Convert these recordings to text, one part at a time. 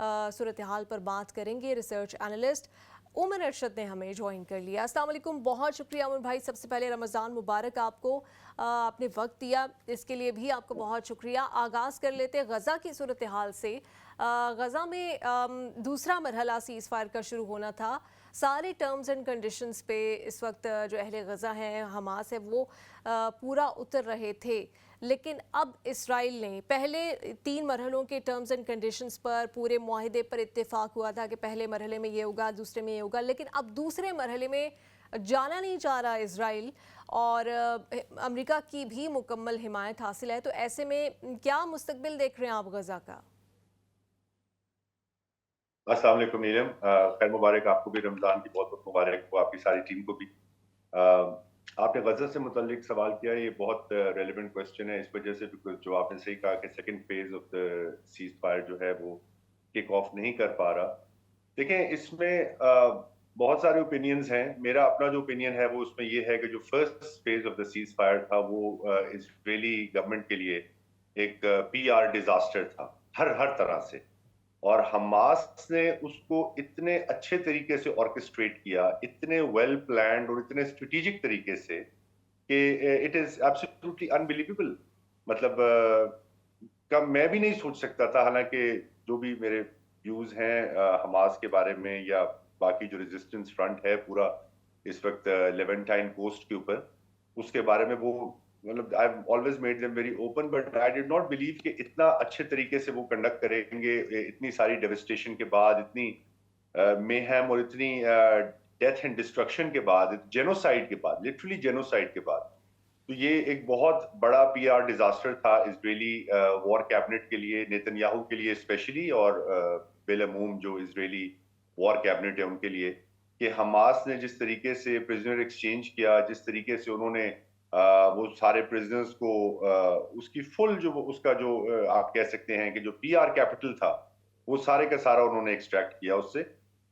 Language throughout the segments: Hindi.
सूरत हाल पर बात करेंगे। रिसर्च एनालिस्ट उमर अरशद ने हमें ज्वाइन कर लिया। अस्सलाम वालेकुम, बहुत शुक्रिया उमर भाई। सबसे पहले रमज़ान मुबारक आपको, आपने वक्त दिया इसके लिए भी आपको बहुत शुक्रिया। आगाज़ कर लेते गज़ा की सूरत हाल से। गज़ा में दूसरा मरहला सीज़ फायर का शुरू होना था। सारे टर्म्स एंड कंडीशंस पे इस वक्त जो अहले गज़ा हैं, हमास है, वो पूरा उतर रहे थे। लेकिन अब इसराइल ने पहले 3 मरहलों के टर्म्स एंड कंडीशंस पर पूरे मुआहिदे पर इत्तेफाक हुआ था कि पहले मरहले में ये होगा, दूसरे में ये होगा, लेकिन अब दूसरे मरहले में जाना नहीं चाह रहा इसराइल और अमेरिका की भी मुकम्मल हिमायत हासिल है। तो ऐसे में क्या मुस्तकबिल देख रहे हैं आप गज़ा का? अस्सलाम वालेकुम नीलम, खैर मुबारक, आपको भी रमज़ान की बहुत बहुत मुबारक हो, आपकी सारी टीम को भी। आपने गज़ा से मुतल्लिक सवाल किया, ये बहुत रेलिवेंट क्वेश्चन है इस वजह से बिकॉज जो आपने सही कहा कि second phase of the cease fire जो है वो किक ऑफ नहीं कर पा रहा। देखें, इसमें बहुत सारे ओपिनियंस हैं। मेरा अपना जो ओपिनियन है वो उसमें ये है कि जो first phase of the cease fire था वो इजरायली गवर्नमेंट के लिए एक पीआर डिजास्टर था हर हर तरह से। और हमास ने उसको इतने अच्छे तरीके से ऑर्केस्ट्रेट किया, इतने वेल प्लान्ड और इतने स्ट्रेटेजिक तरीके से कि इट इज एब्सोल्युटली अनबिलीवेबल। मतलब कब मैं भी नहीं सोच सकता था, हालांकि जो भी मेरे व्यूज हैं हमास के बारे में या बाकी जो रेजिस्टेंस फ्रंट है पूरा इस वक्त लेवेंटाइन कोस्ट के ऊपर, उसके बारे में वो मतलब I always made them very open, but I did not believe कि इतना अच्छे तरीके से वो कंडक्ट करेंगे इतनी सारी डेविस्टेशन के बाद, इतनी मेहम और इतनी डेथ एंड डिस्ट्रक्शन के बाद, जेनोसाइड के बाद, लिटरली जेनोसाइड के बाद। तो ये एक बहुत बड़ा पीआर डिजास्टर था इजरायली वॉर कैबिनेट के लिए, नेतन्याहू के लिए स्पेशली, और बेलमूम जो इजरायली वॉर कैबिनेट है उनके लिए, कि हमास ने जिस तरीके से प्रिजनर एक्सचेंज किया, जिस तरीके से उन्होंने वो सारे प्रिजनर्स को उसकी फुल जो उसका जो आप कह सकते हैं कि जो पीआर कैपिटल था वो सारे का सारा उन्होंने एक्सट्रैक्ट किया उससे।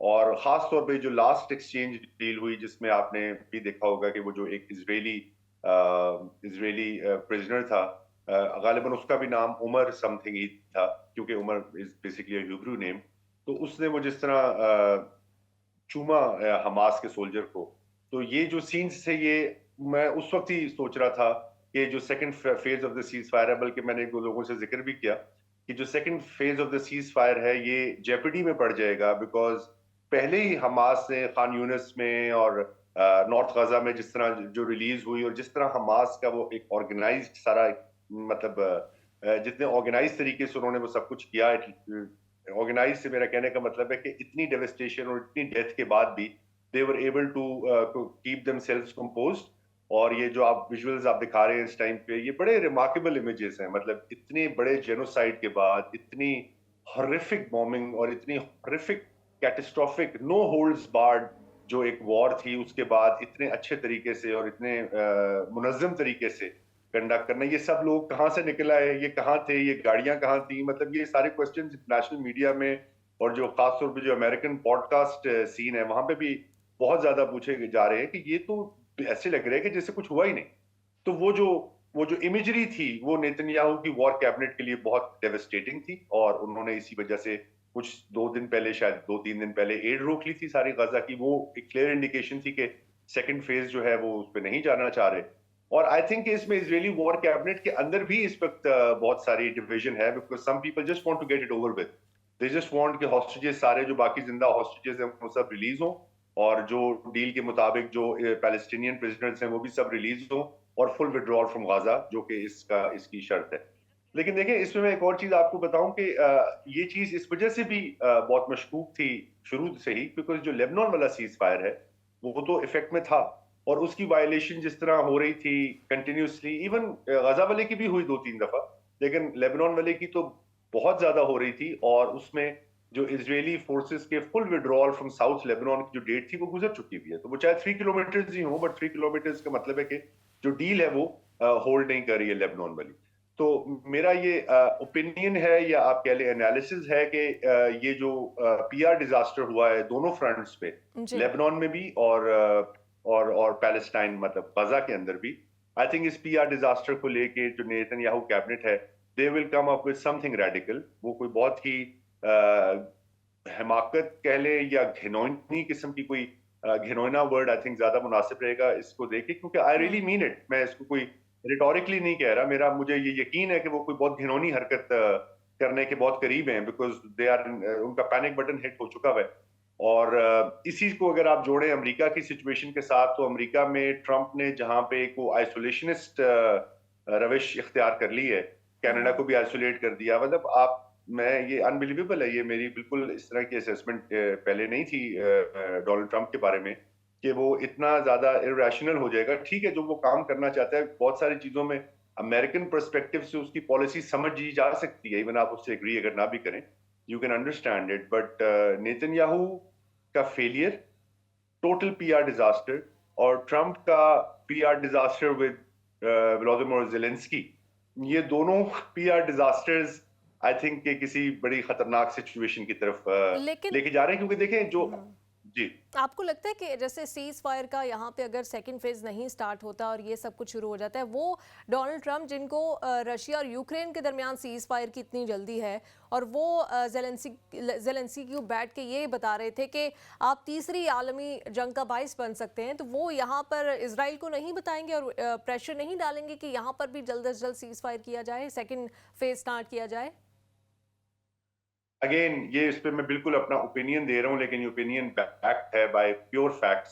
और खास तौर पे जो लास्ट एक्सचेंज डील हुई जिसमें आपने भी देखा होगा कि वो जो एक इजरायली प्रिजनर था, गालिबन उसका भी नाम उमर समथिंग ही था क्योंकि Omar is basically Hebrew name. तो उसने वो जिस तरह चूमा हमास के सोल्जर को, तो ये जो सीन्स थे ये मैं उस वक्त ही सोच रहा था कि जो second phase of the cease fire है, बल्कि मैंने दो लोगों से जिक्र भी किया कि जो second phase of the cease fire है ये जेपीडी में पड़ जाएगा बिकॉज पहले ही हमास ने खान यूनिस में और नॉर्थ गजा में जिस तरह जो रिलीज हुई और जिस तरह हमास का वो एक ऑर्गेनाइज्ड सारा मतलब जितने ऑर्गेनाइज तरीके से उन्होंने वो सब कुछ किया। ऑर्गेनाइज से मेरा कहने का मतलब है कि इतनी डेविस्टेशन और इतनी डेथ के बाद भी they were able to keep themselves composed. और ये जो आप विजुअल्स आप दिखा रहे हैं इस टाइम पे, ये बड़े रिमार्केबल इमेजेस हैं। मतलब इतने बड़े जेनोसाइड के बाद इतनी हॉरिफिक बॉम्बिंग और इतनी horrific catastrophic no holds barred जो एक वॉर थी, उसके बाद इतने अच्छे तरीके से और इतने मुनज्जम तरीके से कंडक्ट करना, ये सब लोग कहाँ से निकल आए, ये कहाँ थे, ये गाड़ियां कहाँ थी, मतलब ये सारे क्वेश्चंस इंटरनेशनल मीडिया में और जो खासतौर पे जो अमेरिकन पॉडकास्ट सीन है वहां पे भी बहुत ज्यादा पूछे जा रहे हैं कि ये तो ऐसे लग रहा है कि जैसे कुछ हुआ ही नहीं। तो वो जो इमेजरी थी वो नेतन्याहू की वॉर कैबिनेट के लिए बहुत डेवस्टेटिंग थी और उन्होंने इसी वजह से कुछ 2 दिन पहले, शायद 2-3 दिन पहले एड रोक ली थी सारी गजा की। वो एक क्लियर इंडिकेशन थी कि सेकंड फेज जो है वो उस पर नहीं जाना चाह रहे। और आई थिंक इसमें इजरायली वॉर कैबिनेट के अंदर भी इस वक्त बहुत सारी डिवीजन है because some people just want to get it over with. They just want कि हॉस्टेजेस सारे जो बाकी जिंदा हॉस्टेजेस हैं वो सब रिलीज हों और जो डील के मुताबिक जो पैलेस्टीनियन प्रिजनर्स हैं वो भी सब रिलीज हों और फुल विड्रॉल फ्रॉम गाजा, जो कि इसकी शर्त है। लेकिन देखिए इसमें मैं एक और चीज आपको बताऊं कि ये चीज इस वजह से भी बहुत मशकूक थी शुरू से ही बिकॉज जो लेबनान वाला सीज फायर है वो तो इफेक्ट में था और उसकी वायलेशन जिस तरह हो रही थी कंटिन्यूसली, इवन गजा वाले की भी हुई 2-3 दफा, लेकिन लेबनान वाले की तो बहुत ज्यादा हो रही थी। और उसमें जो इजरायली फोर्सेस के full withdrawal from south Lebanon की जो डेट थी वो गुजर चुकी हुई है। तो वो चाहे 3 किलोमीटर ही हो, बट 3 किलोमीटर का मतलब है कि जो डील है वो होल्ड नहीं कर रही है लेबनान वाली। तो मेरा ये ओपिनियन है या आप कह लें एनालिसिस है कि ये जो पीआर डिजास्टर हुआ है दोनों फ्रंट्स पे, जी। लेबनान में भी और पैलेस्टाइन मतलब गजा के अंदर भी, आई थिंक इस पीआर डिजास्टर को लेके जो नेतन्याहू कैबिनेट है they will come up with something radical. वो कोई बहुत ही हिमाकत कह ले या घिनौनी किस्म की कोई घिनौना वर्ड आई थिंक ज्यादा मुनासिब रहेगा इसको देके, क्योंकि आई रियली मीन इट। मैं इसको कोई रिटोरिकली नहीं कह रहा, मेरा मुझे ये यकीन है कि वो कोई बहुत घिनौनी हरकत करने के बहुत करीब हैं, बिकॉज दे आर उनका पैनिक बटन हिट हो चुका है। और इसी को अगर आप जोड़ें अमेरिका की सिचुएशन के साथ, तो अमेरिका में ट्रंप ने जहां पे एक वो आइसोलेशनिस्ट रविश इख्तियार कर ली है, कनाडा को भी आइसोलेट कर दिया। मतलब आप, मैं ये अनबिलीवेबल है, ये मेरी बिल्कुल इस तरह की असेसमेंट पहले नहीं थी डोनाल्ड ट्रंप के बारे में कि वो इतना ज्यादा इरेशनल हो जाएगा। ठीक है, जो वो काम करना चाहता है, बहुत सारी चीजों में अमेरिकन पर्सपेक्टिव से उसकी पॉलिसी समझी जा सकती है, इवन आप उससे एग्री अगर ना भी करें, you can understand it. But Netanyahu का फेलियर टोटल पीआर डिजास्टर, और ट्रंप का PR disaster with Vladimir Zelensky, ये दोनों पीआर डिजास्टर्स आई थिंक के किसी बड़ी खतरनाक सिचुएशन की तरफ लेकिन लेके जा रहे हैं। क्योंकि देखें जो जी, आपको लगता है कि जैसे सीज फायर का यहाँ पे अगर सेकंड फेज नहीं स्टार्ट होता और ये सब कुछ शुरू हो जाता है, वो डोनाल्ड ट्रंप जिनको रशिया और यूक्रेन के दरमियान सीज फायर की इतनी जल्दी है, और वो ज़ेलेंस्की को बैठ के ये बता रहे थे कि आप तीसरी आलमी जंग का बाइस बन सकते हैं, तो वो यहाँ पर इसराइल को नहीं बताएंगे और प्रेशर नहीं डालेंगे कि यहाँ पर भी जल्द से जल्द सीज फायर किया जाए, सेकेंड फेज स्टार्ट किया जाए? अगेन ये इस पे मैं बिल्कुल अपना ओपिनियन दे रहा हूं, लेकिन ये ओपिनियन बैक्ड है by pure facts.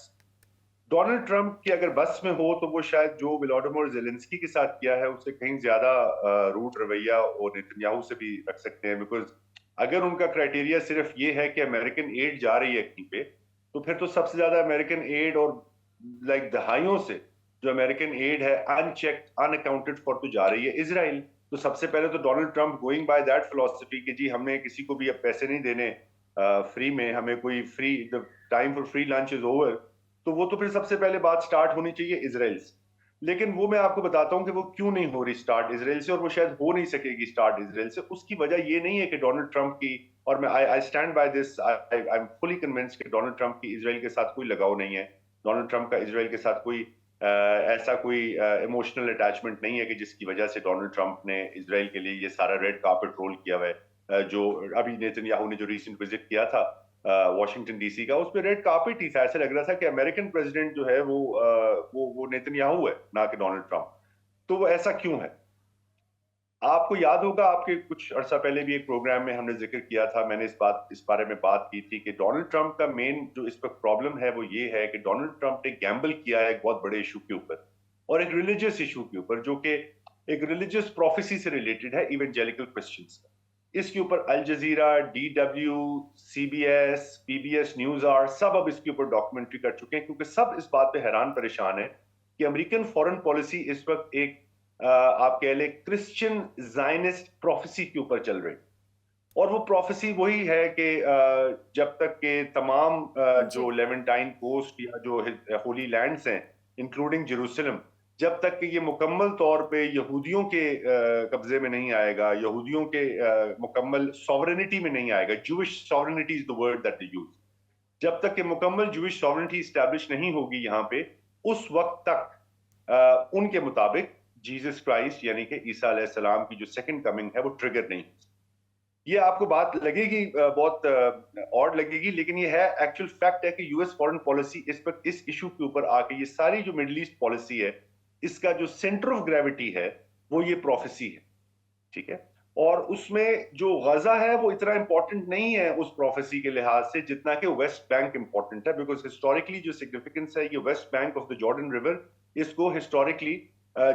Donald Trump की अगर बस में हो तो वो शायद जो व्लादिमीर ज़ेलेंस्की के साथ किया है उससे कहीं ज्यादा रूट रवैया और नेतन्याहू से भी रख सकते हैं। बिकॉज अगर उनका क्राइटेरिया सिर्फ ये है कि अमेरिकन एड जा रही है कहीं पे, तो फिर तो सबसे ज्यादा अमेरिकन एड और लाइक दहाइयों से जो अमेरिकन एड है अनचेक्ड अनअकाउंटेड फॉर तो जा रही है इजराइल। तो सबसे पहले तो Donald Trump going by that philosophy कि जी हमने किसी को भी अब पैसे नहीं देने फ्री में, हमें कोई free, the time for free lunch is over, तो वो तो फिर सबसे पहले बात स्टार्ट होनी चाहिए इजराइल से। लेकिन वो मैं आपको बताता हूं कि वो क्यों नहीं हो रही स्टार्ट इजराइल से, और वो शायद हो नहीं सकेगी स्टार्ट इजराइल से। उसकी वजह ये नहीं है कि डोनाल्ड ट्रंप की, और मैं I stand by this, I am fully convinced कि डोनाल्ड ट्रंप की इजराइल के साथ कोई लगाव नहीं है। डोनाल्ड ट्रंप का इजराइल के साथ कोई ऐसा कोई इमोशनल अटैचमेंट नहीं है कि जिसकी वजह से डोनाल्ड ट्रंप ने इजराइल के लिए ये सारा रेड कार्पेट रोल किया हुआ है। जो अभी नेतन्याहू ने जो रीसेंट विजिट किया था वॉशिंगटन डीसी का, उस पर रेड कार्पेट ही था। ऐसा लग रहा था कि अमेरिकन प्रेसिडेंट जो है वो नेतन्याहू है, ना कि डोनाल्ड ट्रंप। तो वो ऐसा क्यों है? आपको याद होगा, आपके कुछ अरसा पहले भी एक प्रोग्राम में हमने जिक्र किया था, मैंने इस बारे में बात की थी कि डोनाल्ड ट्रंप का मेन जो इस वक्त प्रॉब्लम है वो ये है कि डोनाल्ड ट्रंप ने गैम्बल किया है एक बहुत बड़े इशू के ऊपर, और एक रिलीजियस इशू के ऊपर, जो कि एक रिलीजियस प्रोफेसी से रिलेटेड है, इवेंजेलिकल क्रिश्चियंस का। इसके ऊपर Al Jazeera, DW, CBS, PBS news are सब अब इसके ऊपर डॉक्यूमेंट्री कर चुके हैं, क्योंकि सब इस बात पे हैरान परेशान है कि अमेरिकन फॉरेन पॉलिसी इस वक्त एक आप कह ले क्रिश्चियन जायनिस्ट प्रोफेसी के ऊपर चल रही। और वो प्रोफेसी वही है कि जब तक के तमाम जो लेवेंटाइन कोस्ट या जो होली लैंड्स हैं इंक्लूडिंग जेरूसलम, जब तक कि ये मुकम्मल तौर पे यहूदियों के कब्जे में नहीं आएगा, यहूदियों के मुकम्मल सॉवरेनिटी में नहीं आएगा, Jewish sovereignty is the word that they use, जब तक कि मुकम्मल जूइश सॉवरेनिटी स्टैब्लिश नहीं होगी यहाँ पे, उस वक्त तक उनके मुताबिक जीसस क्राइस्ट यानी कि ईसा अलैहिस्सलाम की जो सेकंड कमिंग है वो ट्रिगर नहीं। ये आपको बात लगेगी बहुत ऑड लगेगी, लेकिन ये है एक्चुअल फैक्ट है कि यूएस फॉरेन पॉलिसी इस पर इस इशू के ऊपर आके, ये सारी जो मिडिल ईस्ट पॉलिसी है इसका जो सेंटर ऑफ ग्रेविटी है वो ये प्रोफेसी है, ठीक है। और उसमें जो गजा है वो इतना इंपॉर्टेंट नहीं है उस प्रोफेसी के लिहाज से जितना कि वेस्ट बैंक इंपॉर्टेंट है, बिकॉज हिस्टोरिकली जो सिग्निफिकेंस है, ये West Bank of the Jordan river, इसको हिस्टोरिकली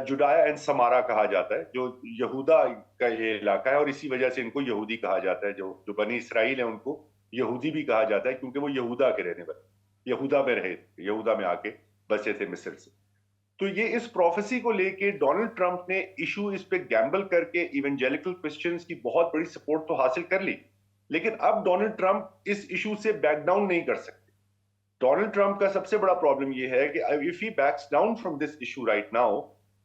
जुडाया एंड समारा कहा जाता है, जो यहूदा का ये इलाका है, और इसी वजह से इनको यहूदी कहा जाता है। जो बनी इसराइल है उनको यहूदी भी कहा जाता है, क्योंकि वो यहूदा के रहने वाले, यहूदा में रहे, यहूदा में आके बसे थे मिस्र से। तो ये इस प्रोफेसी को लेके डोनाल्ड ट्रंप ने इशू इस पे गैम्बल करके इवेंजेलिकल क्रिश्चियंस की बहुत बड़ी सपोर्ट तो हासिल कर ली, लेकिन अब डोनाल्ड ट्रंप इस इशू से बैक डाउन नहीं कर सकते। डोनाल्ड ट्रंप का सबसे बड़ा प्रॉब्लम ये है कि if he backs down from this issue right now,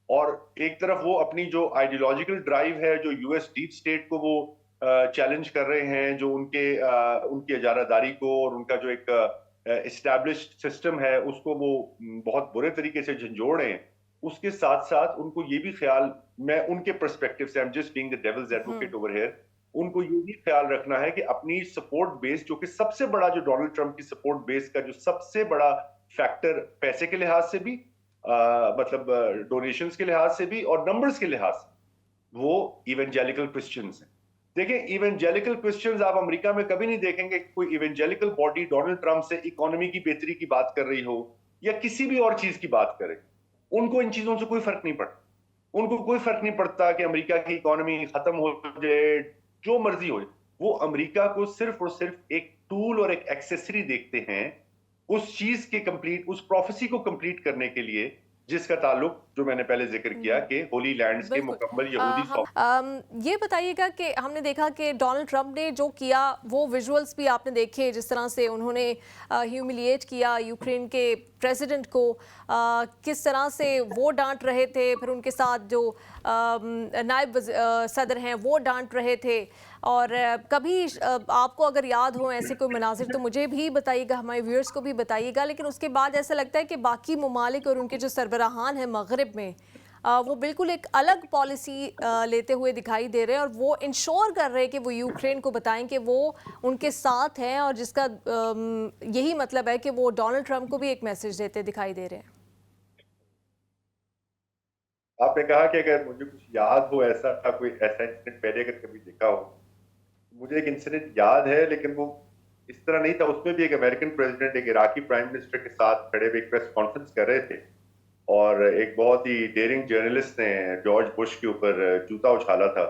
और एक तरफ वो अपनी जो आइडियोलॉजिकल ड्राइव है, जो यूएस डीप स्टेट को वो चैलेंज कर रहे हैं, जो उनकी इजारादारी को और उनका जो एक एस्टैब्लिश्ड सिस्टम है उसको वो बहुत बुरे तरीके से झंझोड़ रहे हैं, उसके साथ साथ उनको ये भी ख्याल, मैं उनके पर्सपेक्टिव से, I am just being the devil's advocate over here, उनको ये भी ख्याल रखना है कि अपनी सपोर्ट बेस, जो कि सबसे बड़ा, जो डोनाल्ड ट्रंप की सपोर्ट बेस का जो सबसे बड़ा फैक्टर पैसे के लिहाज से भी, मतलब डोनेशंस के लिहाज से भी और नंबर्स के लिहाज से, वो इवेंजेलिकल क्रिश्चियंस हैं। देखें, इवेंजेलिकल क्रिश्चियंस आप अमेरिका में कभी नहीं देखेंगे कि कोई इवेंजेलिकल बॉडी डोनाल्ड ट्रंप से इकोनॉमी की बेहतरी की बात कर रही हो या किसी भी और चीज की बात करे। उनको इन चीजों से कोई फर्क नहीं पड़ता। उनको कोई फर्क नहीं पड़ता कि अमेरिका की इकोनॉमी खत्म हो जाए, जो मर्जी हो। वो अमेरिका को सिर्फ और सिर्फ एक टूल और एक एक्सेसरी देखते हैं, उस चीज के कंप्लीट, उस प्रोफेसी को कंप्लीट करने के लिए, जिसका ताल्लुक, जो मैंने पहले जिक्र किया, कि होली लैंड्स के बिल्कुल। मुकम्मल यहूदी हम ये बताइएगा कि हमने देखा कि डोनाल्ड ट्रंप ने जो किया वो विजुअल्स भी आपने देखे, जिस तरह से उन्होंने ह्यूमिलिएट किया यूक्रेन के प्रेसिडेंट को, किस तरह से वो डांट रहे थे, फिर उनके साथ जो नायब सदर हैं वो डांट रहे थे। और कभी आपको अगर याद हो ऐसे कोई मनाजिर तो मुझे भी बताइएगा, हमारे व्यूअर्स को भी बताइएगा। लेकिन उसके बाद ऐसा लगता है कि बाकी ममालिक और उनके जो सरबराहान हैं मगरिब में, वो बिल्कुल एक अलग पॉलिसी लेते हुए दिखाई दे रहे हैं और वो इंश्योर कर रहे हैं कि वो यूक्रेन को बताएं कि वो उनके साथ हैं, और जिसका यही मतलब है कि वो डोनाल्ड ट्रंप को भी एक मैसेज देते दिखाई दे रहे हैं। आपने कहा कि अगर मुझे कुछ याद हो, ऐसा कोई ऐसा इंसिडेंट पहले अगर कभी देखा हो। मुझे एक इंसिडेंट याद है, लेकिन वो इस तरह नहीं था। उसमें भी एक अमेरिकन प्रेसिडेंट एक इराकी प्राइम मिनिस्टर के साथ खड़े हुए एक प्रेस कॉन्फ्रेंस कर रहे थे, और एक बहुत ही डेयरिंग जर्नलिस्ट ने जॉर्ज बुश के ऊपर जूता उछाला था।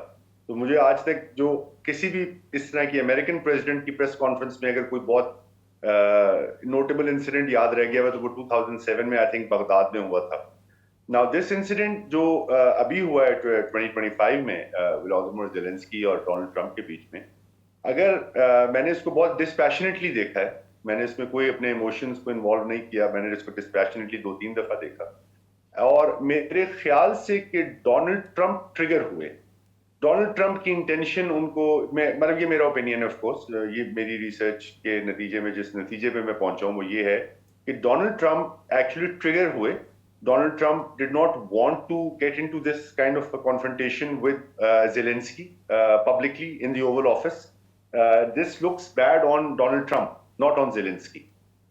तो मुझे आज तक जो किसी भी इस तरह की अमेरिकन प्रेसिडेंट की प्रेस कॉन्फ्रेंस में अगर कोई बहुत नोटेबल इंसिडेंट याद रह गया है तो वो 2007 में आई थिंक बगदाद में हुआ था। नाउ दिस इंसिडेंट जो अभी हुआ है 2025 में व्लादिमीर ज़ेलेंस्की और डोनाल्ड ट्रंप के बीच में, अगर मैंने इसको बहुत डिस्पैशनेटली देखा है, मैंने इसमें कोई अपने इमोशंस को इन्वॉल्व नहीं किया, मैंने इसको डिस्पैशनेटली 2-3 दफा देखा, और मेरे ख्याल से कि डोनाल्ड ट्रंप ट्रिगर हुए। डोनाल्ड ट्रंप की इंटेंशन उनको, मैं मतलब ये मेरा ओपिनियन है, ऑफ कोर्स ये मेरी रिसर्च के नतीजे में जिस नतीजे पे मैं पहुंचा हूं वो ये है कि डोनाल्ड ट्रंप एक्चुअली ट्रिगर हुए। Donald Trump did not want to get into this kind of a confrontation with Zelensky publicly in the Oval Office. This looks bad on Donald Trump, not on Zelensky.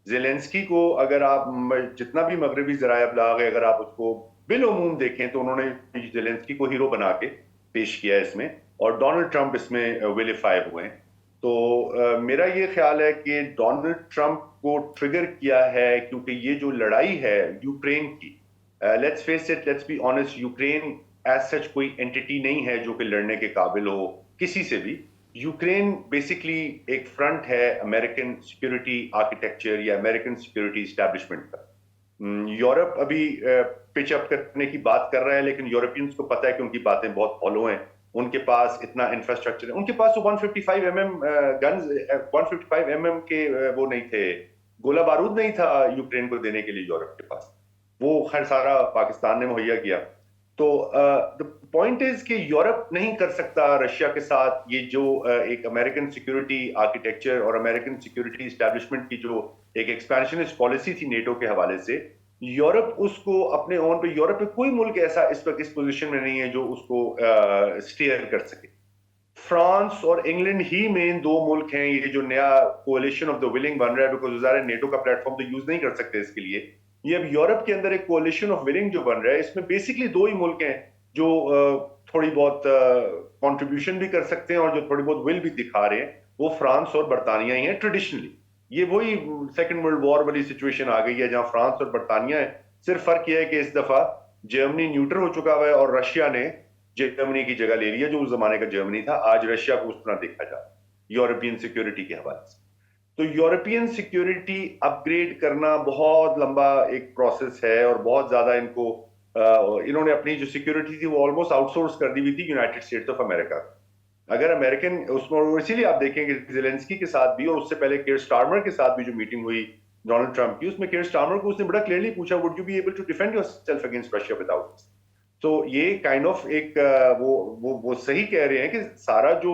Zelensky को अगर आप जितना भी मगरबी ज़राए अबलाग है, अगर आप उसको बिलउमूम देखें तो उन्होंने जेलेंस्की को हीरो बना के पेश किया इसमें, और डोनाल्ड ट्रंप इसमें विलिफाई हुए हैं। तो मेरा ये ख्याल है कि डोनाल्ड ट्रंप को ट्रिगर किया है, क्योंकि ये जो लड़ाई है यूक्रेन की, let's face it, let's be honest, Ukraine as such कोई एंटिटी नहीं है जो कि लड़ने के काबिल हो किसी से भी। यूक्रेन बेसिकली एक फ्रंट है अमेरिकन सिक्योरिटी आर्किटेक्चर या अमेरिकन सिक्योरिटी एस्टैब्लिशमेंट का। यूरोप अभी पिच अप करने की बात कर रहा है, लेकिन यूरोपियंस को पता है कि उनकी बातें बहुत फॉलो हैं, उनके पास इतना इंफ्रास्ट्रक्चर है, उनके पास तो 155 गन्स, 155 के वो नहीं थे, गोला बारूद नहीं था यूक्रेन को देने के लिए यूरोप के पास। वो खैर सारा पाकिस्तान ने मुहैया किया। तो द पॉइंट इज कि यूरोप नहीं कर सकता रशिया के साथ ये जो एक अमेरिकन सिक्योरिटी आर्किटेक्चर और अमेरिकन सिक्योरिटी एस्टैब्लिशमेंट की जो एक एक्सपेंशनिस्ट पॉलिसी थी नेटो के हवाले से, यूरोप उसको अपने ओन पे, यूरोप में कोई मुल्क ऐसा इस वक्त इस पोजीशन में नहीं है जो उसको स्टीयर कर सके। फ्रांस और इंग्लैंड ही मेन दो मुल्क हैं, ये जो नया कोalition ऑफ द विलिंग बन रहा है, बिकॉज ज़ाहिर नेटो का प्लेटफॉर्म तो यूज नहीं कर सकते इसके लिए। ये अब यूरोप के अंदर एक कोalition ऑफ विलिंग जो बन रहा है, इसमें बेसिकली दो ही मुल्क हैं जो थोड़ी बहुत कंट्रीब्यूशन भी कर सकते हैं और जो थोड़ी बहुत विल भी दिखा रहे हैं, वो फ्रांस और बरतानिया ही हैं ट्रेडिशनली। ये वही सेकेंड वर्ल्ड वॉर वाली सिचुएशन आ गई है जहां फ्रांस और बरतानिया है। सिर्फ फर्क यह है कि इस दफा जर्मनी न्यूट्रल हो चुका हुआ है और रशिया ने जर्मनी की जगह ले ली है, जो उस जमाने का जर्मनी था। आज रशिया को उस तरह देखा जाए यूरोपियन सिक्योरिटी के हवाले से। तो यूरोपियन सिक्योरिटी अपग्रेड करना बहुत लंबा एक प्रोसेस है, और बहुत ज्यादा इनको इन्होंने अपनी जो सिक्योरिटी थी वो ऑलमोस्ट आउटसोर्स कर दी हुई थी यूनाइटेड स्टेट्स ऑफ अमेरिका। अगर अमेरिकन उसमें, इसीलिए आप देखेंगे जेलेंस्की के साथ भी और उससे पहले केयर स्टारमर के साथ भी जो मीटिंग हुई डोनाल्ड ट्रंप की, उसमें केयर स्टारमर को उसने बड़ा क्लियरली पूछा, would you be able to defend yourself against Russia without this. तो ये काइंड ऑफ एक वो सही कह रहे हैं कि सारा जो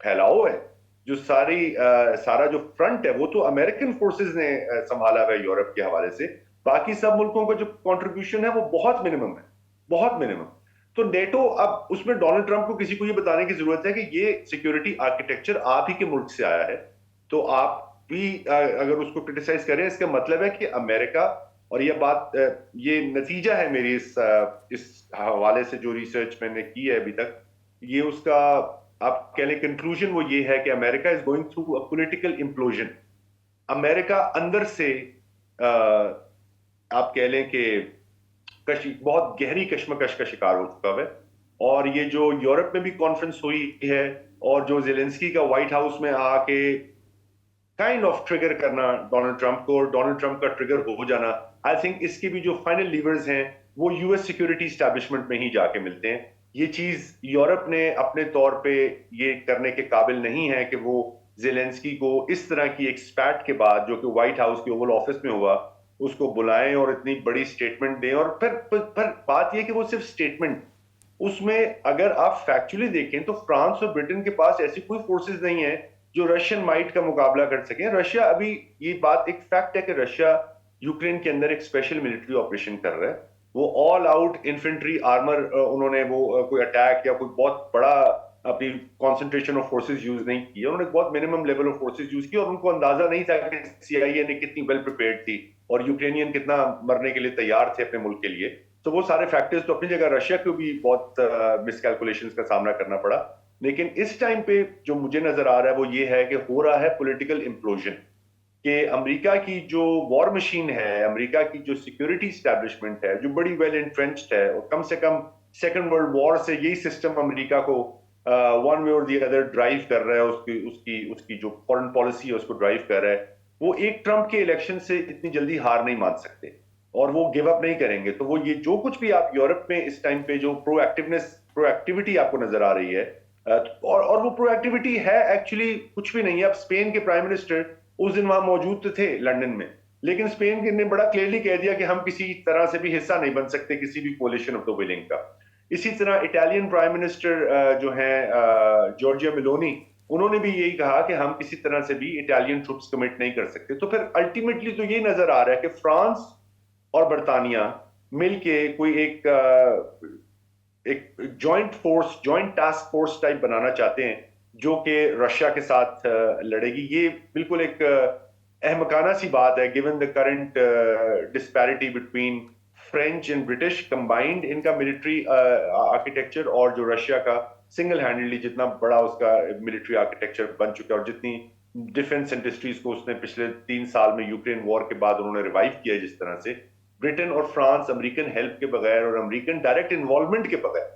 फैलाव है, जो सारा जो फ्रंट है, वो तो अमेरिकन फोर्सेस ने संभाला हुआ है यूरोप के हवाले से। बाकी सब मुल्कों का जो कंट्रीब्यूशन है वो बहुत मिनिमम है, बहुत मिनिमम। तो नेटो, अब उसमें डोनाल्ड ट्रंप को किसी को ये बताने की जरूरत है कि ये सिक्योरिटी आर्किटेक्चर आप ही के मुल्क से आया है, तो आप भी अगर उसको क्रिटिसाइज करें, इसका मतलब है कि अमेरिका, और ये बात ये नतीजा है मेरी इस हवाले से जो रिसर्च मैंने की है अभी तक, ये उसका आप कह लें कंक्लूजन वो ये है कि America is going through a political implosion. America अंदर से आप कह लें कि बहुत गहरी कश्मकश का शिकार हो चुका है। और ये जो यूरोप में भी कॉन्फ्रेंस हुई है, और जो जेलेंस्की का व्हाइट हाउस में आके काइंड ऑफ ट्रिगर करना डोनाल्ड ट्रंप को, और डोनाल्ड ट्रंप का ट्रिगर हो जाना, आई थिंक इसके भी जो फाइनल लीवर्स हैं वो यूएस सिक्योरिटी स्टैब्लिशमेंट में ही जाके मिलते हैं। ये चीज यूरोप ने अपने तौर पे ये करने के काबिल नहीं है कि वो जेलेंस्की को इस तरह की एक स्पैट के बाद, जो कि व्हाइट हाउस के ओवल ऑफिस में हुआ, उसको बुलाएं और इतनी बड़ी स्टेटमेंट दें। और फिर बात यह कि वो सिर्फ स्टेटमेंट, उसमें अगर आप फैक्चुअली देखें तो फ्रांस और ब्रिटेन के पास ऐसी कोई फोर्सेस नहीं है जो रशियन माइट का मुकाबला कर सकें। रशिया अभी, ये बात एक फैक्ट है कि रशिया यूक्रेन के अंदर एक स्पेशल मिलिट्री ऑपरेशन कर रहा है। वो ऑल आउट इन्फेंट्री आर्मर, उन्होंने वो कोई अटैक या कोई बहुत बड़ा अपनी कॉन्सेंट्रेशन ऑफ फोर्सेस यूज नहीं किया, उन्होंने बहुत minimum level of forces use की, और उनको अंदाजा नहीं था कि सीआईए ने कितनी वेल प्रिपेयर्ड थी और यूक्रेनियन कितना मरने के लिए तैयार थे अपने मुल्क के लिए। तो वो सारे फैक्टर्स तो अपनी जगह, रशिया को भी बहुत मिसकैलकुलेशंस का सामना करना पड़ा। लेकिन इस टाइम पे जो मुझे नजर आ रहा है वो ये है कि हो रहा है पॉलिटिकल इम्प्लोजन, कि अमेरिका की जो वॉर मशीन है, अमेरिका की जो सिक्योरिटी स्टैब्लिशमेंट है, जो बड़ी वेल एंट्रेंच्ड है, और कम से कम सेकेंड वर्ल्ड वॉर से यही सिस्टम अमेरिका को वन वे और दी अदर ड्राइव कर रहा है, उसकी उसकी उसकी जो फॉरेन पॉलिसी है उसको ड्राइव कर रहा है। वो एक ट्रंप के इलेक्शन से इतनी जल्दी हार नहीं मान सकते, और वो गिव अप नहीं करेंगे। तो वो ये जो कुछ भी आप यूरोप में इस टाइम पे जो प्रोएक्टिविटी आपको नजर आ रही है, और वो प्रोएक्टिविटी है एक्चुअली कुछ भी नहीं है। अब स्पेन के प्राइम मिनिस्टर उस दिन वहां मौजूद तो थे लंदन में, लेकिन स्पेन ने बड़ा क्लियरली कह दिया कि हम किसी तरह से भी हिस्सा नहीं बन सकते किसी भी कोलिशन ऑफ द विलिंग का। इसी तरह इटालियन प्राइम मिनिस्टर जो है जॉर्जिया मेलोनी, उन्होंने भी यही कहा कि हम किसी तरह से भी इटालियन ट्रूप्स कमिट नहीं कर सकते। तो फिर अल्टीमेटली तो ये नजर आ रहा है कि फ्रांस और बरतानिया मिलके कोई एक joint force, joint task force type बनाना चाहते हैं, जो कि रशिया के साथ लड़ेगी। ये बिल्कुल एक अहमकाना सी बात है, given the current disparity between French and British combined, इनका मिलिट्री आर्किटेक्चर, और जो रशिया का सिंगल हैंडेडली जितना बड़ा उसका मिलिट्री आर्किटेक्चर बन चुका है, और जितनी डिफेंस इंडस्ट्रीज को उसने पिछले 3 साल में यूक्रेन वॉर के बाद उन्होंने रिवाइव किया, जिस तरह से ब्रिटेन और फ्रांस अमेरिकन हेल्प के बगैर और अमेरिकन डायरेक्ट इन्वॉल्वमेंट के बगैर,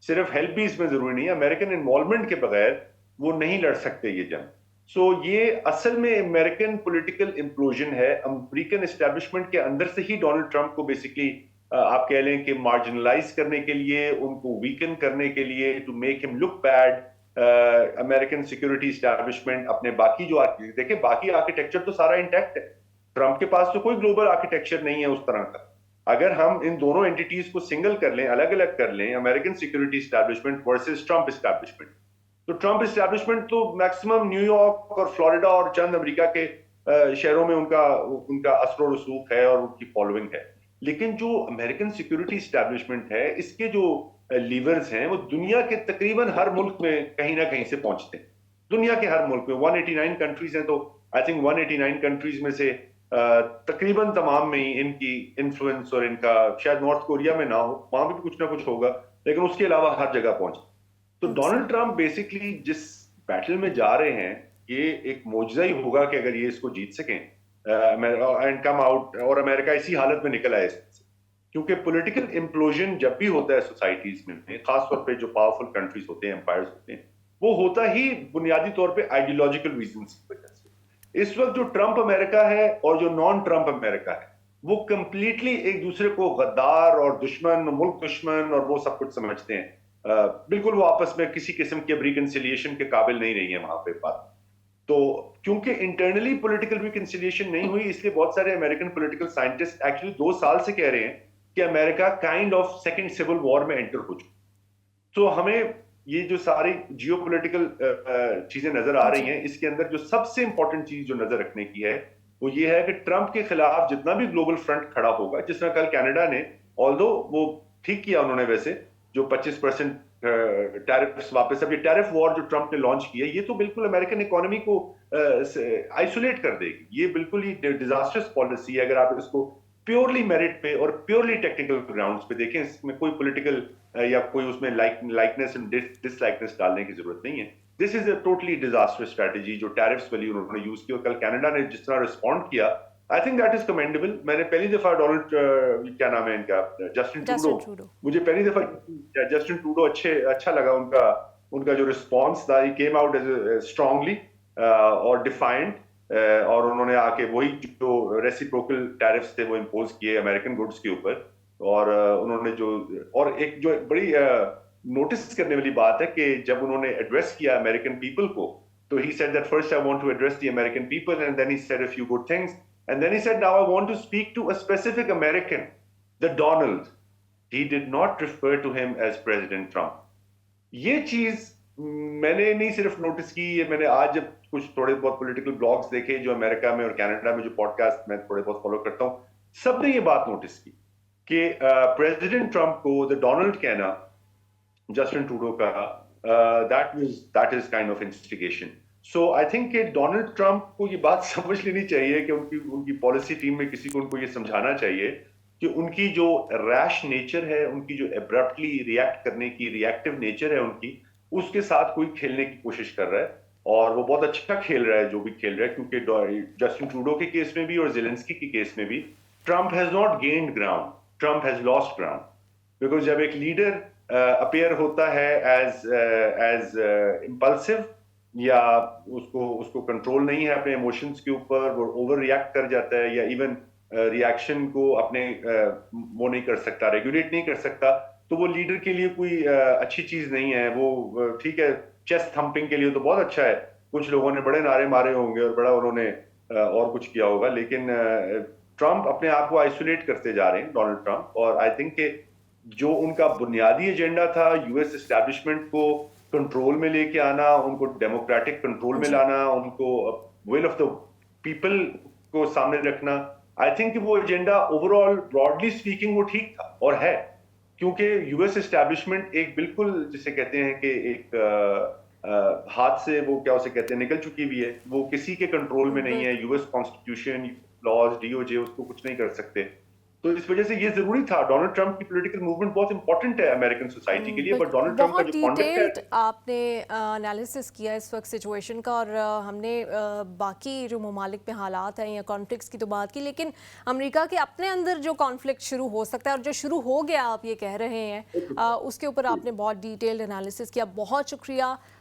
सिर्फ हेल्प भी इसमें जरूरी नहीं है, अमेरिकन इन्वॉल्वमेंट के बगैर वो नहीं लड़ सकते ये जंग। सो ये असल में अमेरिकन पॉलिटिकल इम्प्लोजन है। अमेरिकन एस्टेब्लिशमेंट के अंदर से ही डोनाल्ड ट्रंप को बेसिकली आप कह लें कि मार्जिनलाइज करने के लिए, उनको वीकन करने के लिए, to make him look bad, American security establishment अपने बाकी जो देखिए बाकी आर्किटेक्चर तो सारा इंटैक्ट है। ट्रंप के पास तो कोई ग्लोबल आर्किटेक्चर नहीं है उस तरह का। अगर हम इन दोनों एंटिटीज को सिंगल कर लें, अलग अलग कर लें, American security establishment versus Trump establishment, तो ट्रंप एस्टेब्लिशमेंट तो मैक्सिमम न्यूयॉर्क और फ्लोरिडा और चंद अमेरिका के शहरों में उनका उनका असर रसूख है और उनकी फॉलोइंग है। लेकिन जो अमेरिकन सिक्योरिटी एस्टेब्लिशमेंट है, इसके जो लीवर्स हैं वो दुनिया के तकरीबन हर मुल्क में कहीं ना कहीं से पहुंचते हैं। दुनिया के हर मुल्क में 189 कंट्रीज हैं, तो आई थिंक 189 कंट्रीज में से तकरीबन तमाम में ही इनकी इन्फ्लुएंस, और इनका शायद नॉर्थ कोरिया में ना हो, वहां भी कुछ ना कुछ होगा, लेकिन उसके अलावा हर जगह पहुंचे। तो डोनाल्ड ट्रंप बेसिकली जिस बैटल में जा रहे हैं, ये एक मौजज़ा ही होगा कि अगर ये इसको जीत सकें एंड कम आउट, और अमेरिका इसी हालत में निकल आए इससे। क्योंकि पॉलिटिकल इम्प्लोजन जब भी होता है सोसाइटीज में, खासतौर पे जो पावरफुल कंट्रीज होते हैं, एम्पायर्स होते हैं, वो होता ही बुनियादी तौर पे आइडियोलॉजिकल रीजंस की वजह से। इस वक्त जो ट्रंप अमेरिका है और जो नॉन ट्रंप अमेरिका है, वो कंप्लीटली एक दूसरे को गद्दार और दुश्मन, मुल्क दुश्मन और वो सब कुछ समझते हैं। बिल्कुल वो आपस में किसी किस्म की रिकंसिलिएशन के काबिल नहीं रही है वहां पे बात। तो क्योंकि इंटरनली पॉलिटिकल रिकंसिलिएशन नहीं हुई, इसलिए बहुत सारे अमेरिकन पॉलिटिकल साइंटिस्ट एक्चुअली 2 साल से कह रहे हैं कि America kind of second civil war में एंटर हो चुका। तो हमें ये जो सारी जियोपॉलिटिकल चीजें नजर आ रही हैं, इसके अंदर जो सबसे इंपॉर्टेंट चीज जो नजर रखने की है वो ये है कि ट्रंप के खिलाफ जितना भी ग्लोबल फ्रंट खड़ा होगा, जिस तरह कल कनाडा ने, ऑल्दो वो ठीक किया उन्होंने वैसे, जो 25% टैरिफ्स वापस, अब ये टैरिफ वॉर जो ट्रंप ने लॉन्च किया, ये तो बिल्कुल अमेरिकन इकोनॉमी को आइसोलेट कर देगी। ये बिल्कुल ही डिजास्टर्स पॉलिसी है अगर आप इसको प्योरली मेरिट पे और प्योरली टेक्निकल ग्राउंड्स पे देखें। इसमें कोई पॉलिटिकल या कोई उसमें लाइकनेस एंड डिसलाइकनेस डालने की जरूरत नहीं है। This is a totally disaster strategy जो टैरिफ्स वाली उन्होंने यूज की, और कल कनाडा ने जिस तरह रिस्पॉन्ड किया, I think that is commendable. मैंने पहली दफा क्या नाम है इनका, जस्टिन ट्रूडो, जस्टिन ट्रूडो। मुझे पहली दफा जस्टिन ट्रूडो अच्छा लगा उनका उनका जो रिस्पॉन्स था। ही केम आउट एज स्ट्रांगली और डिफाइंड, और उन्होंने आके वही जो रेसिप्रोकल टैरिफ्स थे वो इम्पोज किए अमेरिकन गुड्स के ऊपर। और उन्होंने जो, और एक जो बड़ी नोटिस करने वाली बात है कि जब उन्होंने एड्रेस किया अमेरिकन पीपल को, तो he said that first I want to address the American people and then he said a few good things and then he said now I want to speak to a specific American, the Donald. He did not refer to him as President Trump. ये चीज मैंने नहीं सिर्फ नोटिस की, ये मैंने आज जब कुछ थोड़े बहुत पॉलिटिकल ब्लॉग्स देखे जो अमेरिका में और कनाडा में, जो पॉडकास्ट मैं थोड़े बहुत फॉलो करता हूं, सबने ये बात नोटिस की कि प्रेसिडेंट ट्रंप को द डोनाल्ड कहना जस्टिन ट्रूडो का, that is kind of instigation. So I think कि डोनाल्ड ट्रंप को ये बात समझ लेनी चाहिए कि उनकी पॉलिसी टीम में किसी को उनको ये समझाना चाहिए कि उनकी जो रैश नेचर है, उनकी जो एब्रप्टली रिएक्ट करने की रिएक्टिव नेचर है उनकी, उसके साथ कोई खेलने की कोशिश कर रहा है। और वो बहुत अच्छा खेल रहा है जो भी खेल रहा है, क्योंकि जस्टिन ट्रूडो के केस में भी और जेलेंस्की के केस में भी Trump has not gained ground, Trump has lost ground. Because जब एक लीडर अपीयर होता है एज इम्पल्सिव, या उसको कंट्रोल नहीं है अपने इमोशंस के ऊपर, वो ओवर रिएक्ट कर जाता है, या इवन रिएक्शन को अपने वो नहीं कर सकता, रेगुलेट नहीं कर सकता, तो वो लीडर के लिए कोई अच्छी चीज नहीं है। वो ठीक है, चेस्ट थम्पिंग के लिए तो बहुत अच्छा है, कुछ लोगों ने बड़े नारे मारे होंगे और बड़ा उन्होंने और कुछ किया होगा, लेकिन ट्रंप अपने आप को आइसोलेट करते जा रहे हैं, डोनाल्ड ट्रंप। और आई थिंक कि जो उनका बुनियादी एजेंडा था, यूएस एस्टैब्लिशमेंट को कंट्रोल में लेके आना, उनको डेमोक्रेटिक कंट्रोल में लाना, उनको विल ऑफ द पीपल को सामने रखना, आई थिंक वो एजेंडा ओवरऑल ब्रॉडली स्पीकिंग वो ठीक था और है। क्योंकि यूएस एस्टैब्लिशमेंट एक बिल्कुल जिसे कहते हैं कि एक हाथ से वो क्या उसे कहते हैं निकल चुकी भी है, वो किसी के कंट्रोल में नहीं है। यूएस कॉन्स्टिट्यूशन, लॉज, डीओजे उसको कुछ नहीं कर सकते। तो इस वजह से ये जरूरी था। डोनाल्ड ट्रंप की पॉलिटिकल मूवमेंट बहुत इंपॉर्टेंट है अमेरिकन सोसाइटी के लिए, बट डोनाल्ड ट्रंप का बहुत जो कॉन्डक्ट है, डिटेल्ड आपने एनालिसिस किया इस वक्त सिचुएशन का, और हमने बाकी जो ममालिक में हालात हैं या कॉन्फ्लिक्ट्स की तो बात की, लेकिन अमेरिका के अपने अंदर जो कॉन्फ्लिक्ट शुरू हो सकता है और जो शुरू हो गया आप ये कह रहे हैं, उसके ऊपर आपने बहुत डिटेल्ड एनालिसिस किया। बहुत शुक्रिया